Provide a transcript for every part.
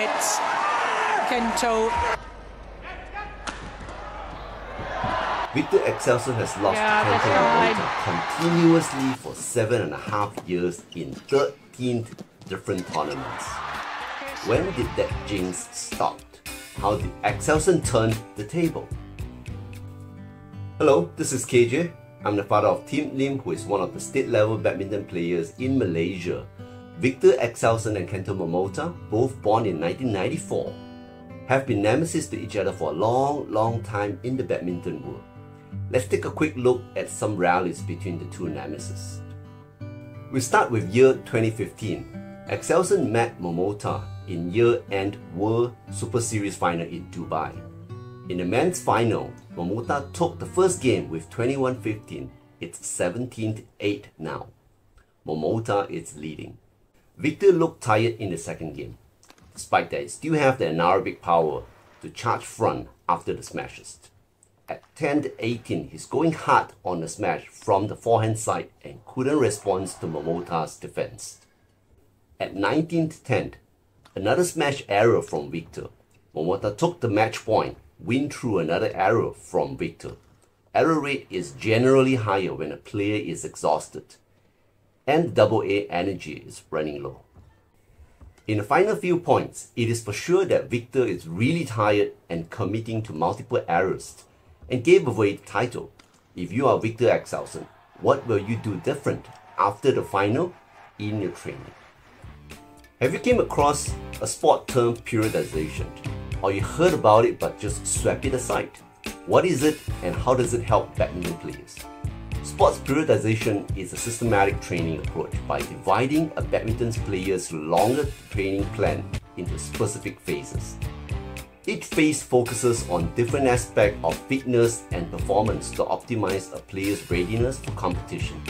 net. Kento. Victor Axelsen has lost Kento Momota continuously for 7.5 years in 13 different tournaments. When did that jinx stop? How did Axelsen turn the table? Hello, this is KJ. I'm the father of Tim Lim, who is one of the state-level badminton players in Malaysia. Victor Axelsen and Kento Momota, both born in 1994, have been nemesis to each other for a long time in the badminton world. Let's take a quick look at some rallies between the two nemesis. We start with year 2015. Axelsen met Momota in year-end World Super Series final in Dubai. In the men's final, Momota took the first game with 21-15. It's 17-8 now. Momota is leading. Victor looked tired in the second game. Despite that, he still have the anaerobic power to charge front after the smashes. At 10-18, he's going hard on the smash from the forehand side and couldn't respond to Momota's defense. At 19-10, another smash error from Victor. Momota took the match point, win through another error from Victor. Error rate is generally higher when a player is exhausted and AA energy is running low. In the final few points, it is for sure that Victor is really tired and committing to multiple errors and gave away the title. If you are Victor Axelsen, what will you do different after the final in your training? Have you came across a sport term periodization, or you heard about it but just swept it aside? What is it and how does it help badminton players? Sports periodization is a systematic training approach by dividing a badminton player's longer training plan into specific phases. Each phase focuses on different aspects of fitness and performance to optimize a player's readiness for competition.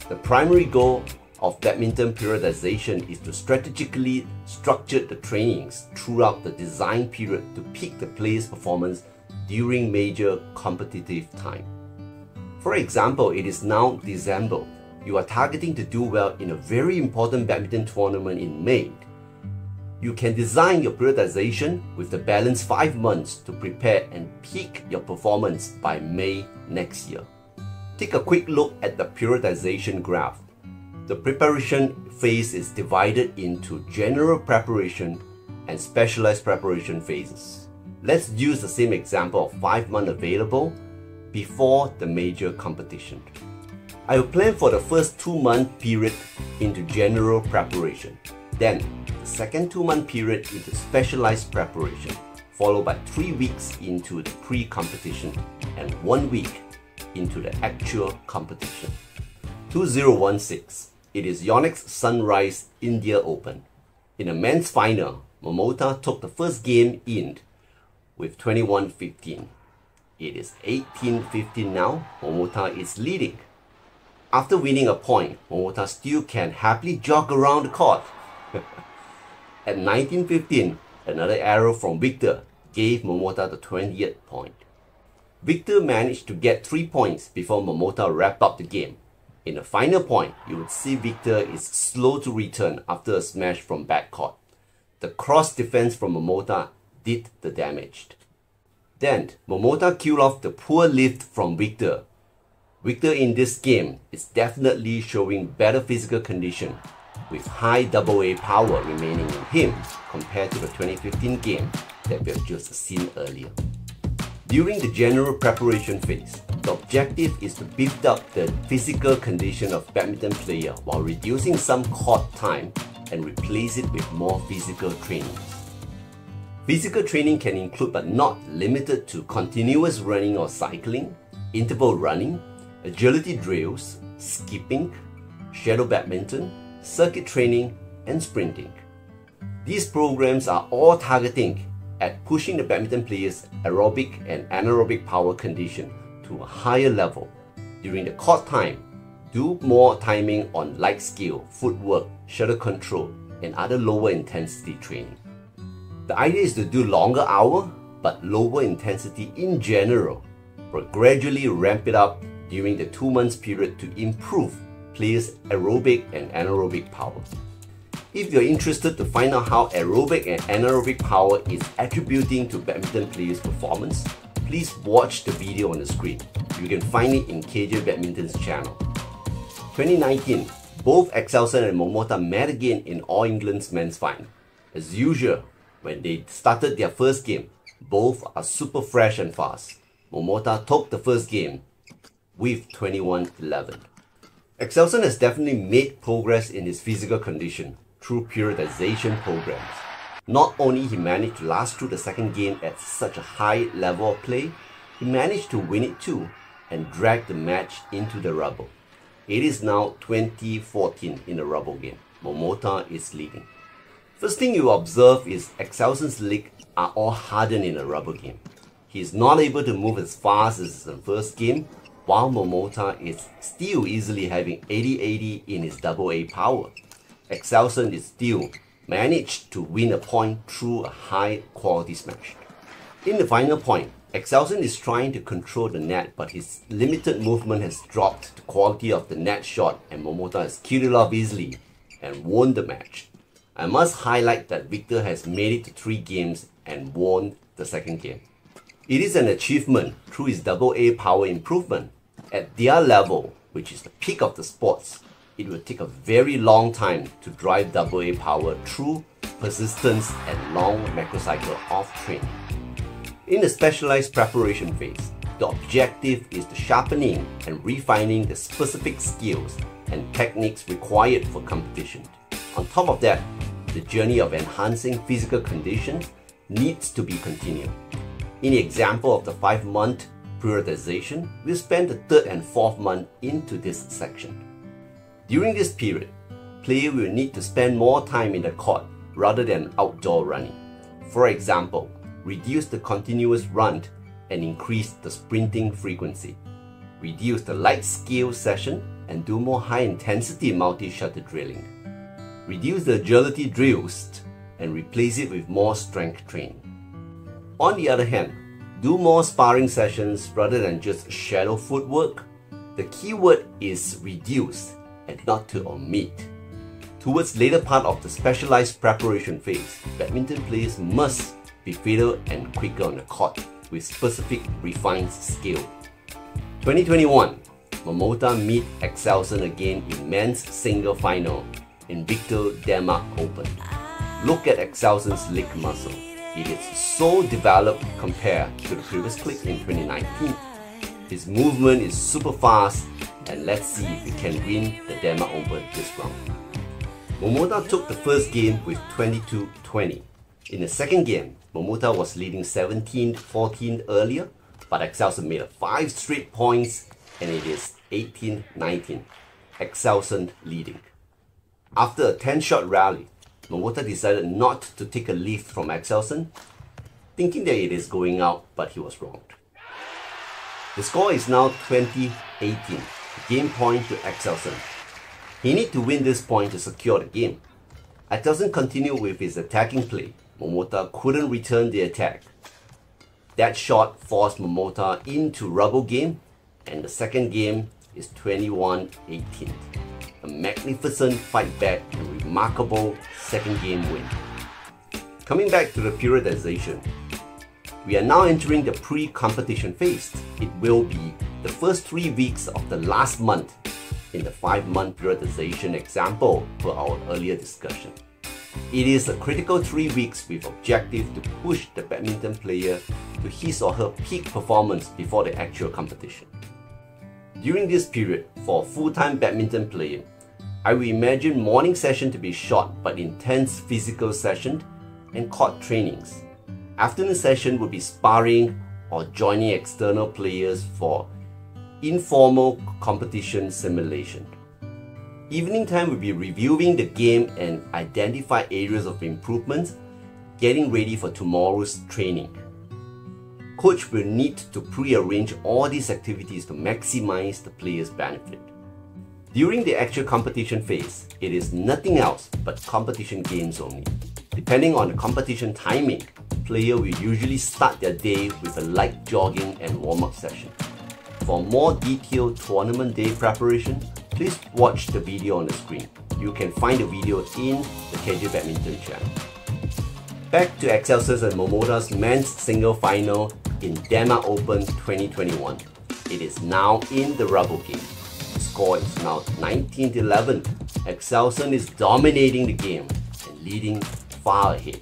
The primary goal of badminton periodization is to strategically structure the trainings throughout the design period to peak the player's performance during major competitive time. For example, it is now December. You are targeting to do well in a very important badminton tournament in May. You can design your periodization with the balanced 5 months to prepare and peak your performance by May next year. Take a quick look at the periodization graph. The preparation phase is divided into general preparation and specialized preparation phases. Let's use the same example of 5 months available before the major competition. I will plan for the first 2-month period into general preparation. Then, the second 2-month period into specialized preparation, followed by 3 weeks into the pre-competition and 1 week into the actual competition. 2016, it is Yonex Sunrise India Open. In the men's final, Momota took the first game in with 21-15. It is 18-15 now. Momota is leading. After winning a point, Momota still can happily jog around the court. At 19-15, another error from Victor gave Momota the 20th point. Victor managed to get 3 points before Momota wrapped up the game. In the final point, you would see Victor is slow to return after a smash from backcourt. The cross defense from Momota did the damage. Then, Momota killed off the poor lift from Victor. Victor in this game is definitely showing better physical condition, with high AA power remaining in him compared to the 2015 game that we have just seen earlier. During the general preparation phase, the objective is to beef up the physical condition of badminton player while reducing some court time and replace it with more physical training. Physical training can include but not limited to continuous running or cycling, interval running, agility drills, skipping, shadow badminton, circuit training, and sprinting. These programs are all targeting at pushing the badminton player's aerobic and anaerobic power condition to a higher level. During the court time, do more timing on light skill, footwork, shuttle control, and other lower intensity training. The idea is to do longer hour but lower intensity in general, but gradually ramp it up during the 2 months period to improve players' aerobic and anaerobic power. If you're interested to find out how aerobic and anaerobic power is attributing to badminton players' performance, please watch the video on the screen. You can find it in KJ Badminton's channel. 2019, both Axelsen and Momota met again in All England's men's final. As usual, when they started their first game, both are super fresh and fast. Momota took the first game with 21-11. Axelsen has definitely made progress in his physical condition through periodization programs. Not only he managed to last through the second game at such a high level of play, he managed to win it too and drag the match into the rubble. It is now 20-14 in the rubble game. Momota is leading. First thing you observe is Axelsen's legs are all hardened in a rubble game. He is not able to move as fast as in the first game, while Momota is still easily having 80-80 in his AA power. Axelsen is still managed to win a point through a high quality smash. In the final point, Axelsen is trying to control the net, but his limited movement has dropped the quality of the net shot and Momota has killed it off easily and won the match. I must highlight that Victor has made it to 3 games and won the second game. It is an achievement through his AA power improvement. At their level, which is the peak of the sports, it will take a very long time to drive AA power through persistence and long macrocycle of training. In the specialized preparation phase, the objective is the sharpening and refining the specific skills and techniques required for competition. On top of that, the journey of enhancing physical condition needs to be continued. In the example of the 5-month periodization, we'll spend the 3rd and 4th month into this section. During this period, player will need to spend more time in the court rather than outdoor running. For example, reduce the continuous run and increase the sprinting frequency. Reduce the light skill session and do more high-intensity multi-shutter drilling. Reduce the agility drills and replace it with more strength training. On the other hand, do more sparring sessions rather than just shadow footwork. The key word is reduce and not to omit. Towards later part of the specialized preparation phase, badminton players must be fitter and quicker on the court with specific refined skill. 2021, Momota meet Axelsen again in men's single final in Victor Denmark Open. Look at Axelsen's leg muscle. It is so developed compared to the previous clip in 2019. His movement is super fast, and let's see if he can win the Denmark Open this round. Momota took the first game with 22-20. In the second game, Momota was leading 17-14 earlier, but Axelsen made 5 straight points and it is 18-19. Axelsen leading. After a 10-shot rally, Momota decided not to take a lift from Axelsen, thinking that it is going out, but he was wrong. The score is now 20-18, game point to Axelsen. He needs to win this point to secure the game. Axelsen continued with his attacking play. Momota couldn't return the attack. That shot forced Momota into rubble game, and the second game is 21-18. A magnificent fight back and remarkable second game win. Coming back to the periodization, we are now entering the pre-competition phase. It will be the first 3 weeks of the last month in the 5-month periodization example per our earlier discussion. It is a critical 3 weeks with objective to push the badminton player to his or her peak performance before the actual competition. During this period, for a full-time badminton player, I will imagine morning session to be short but intense physical session and court trainings. Afternoon session would be sparring or joining external players for informal competition simulation. Evening time will be reviewing the game and identify areas of improvement, getting ready for tomorrow's training. Coach will need to pre-arrange all these activities to maximize the player's benefit. During the actual competition phase, it is nothing else but competition games only. Depending on the competition timing, player will usually start their day with a light jogging and warm-up session. For more detailed tournament day preparation, please watch the video on the screen. you can find the video in the Casual Badminton channel. Back to Excelsior and Momota's men's single final in Denmark Open 2021. It is now in the rubber game. The score is now 19-11. Excelsior is dominating the game and leading far ahead.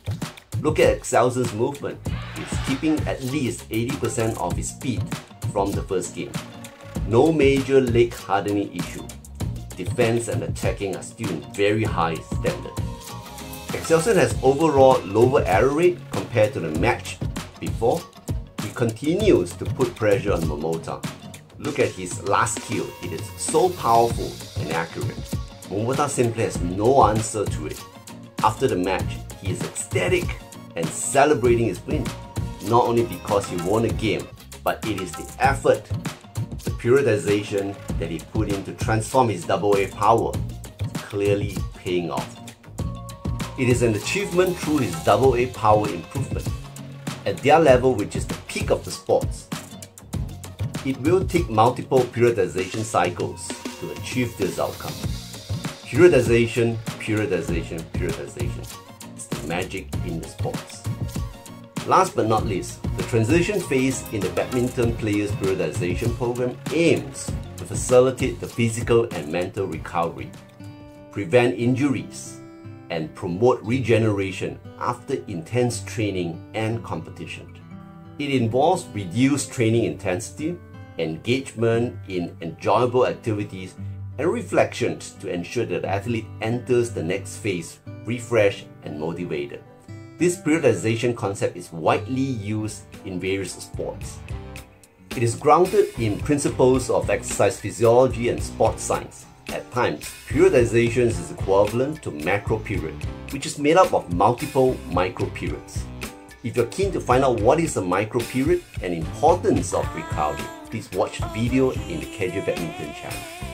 Look at Excelsior's movement. He's keeping at least 80% of his speed from the first game. No major leg hardening issue. Defense and attacking are still in very high standard. Excelsior has overall lower error rate compared to the match before. He continues to put pressure on Momota. Look at his last kill, it is so powerful and accurate. Momota simply has no answer to it. After the match, he is ecstatic and celebrating his win. Not only because he won a game, but it is the effort, the periodization that he put in to transform his AA power, clearly paying off. It is an achievement through his AA power improvement. At their level, which is the peak of the sports, it will take multiple periodization cycles to achieve this outcome. Periodization, periodization, periodization. It's the magic in the sports. Last but not least, the transition phase in the badminton players' periodization program aims to facilitate the physical and mental recovery, prevent injuries, and promote regeneration after intense training and competition. It involves reduced training intensity, engagement in enjoyable activities, and reflections to ensure that the athlete enters the next phase refreshed and motivated. This periodization concept is widely used in various sports. It is grounded in principles of exercise physiology and sports science. At times, periodization is equivalent to macro period, which is made up of multiple micro periods. If you're keen to find out what is a micro period and importance of recovery, please watch the video in the Casual Badminton channel.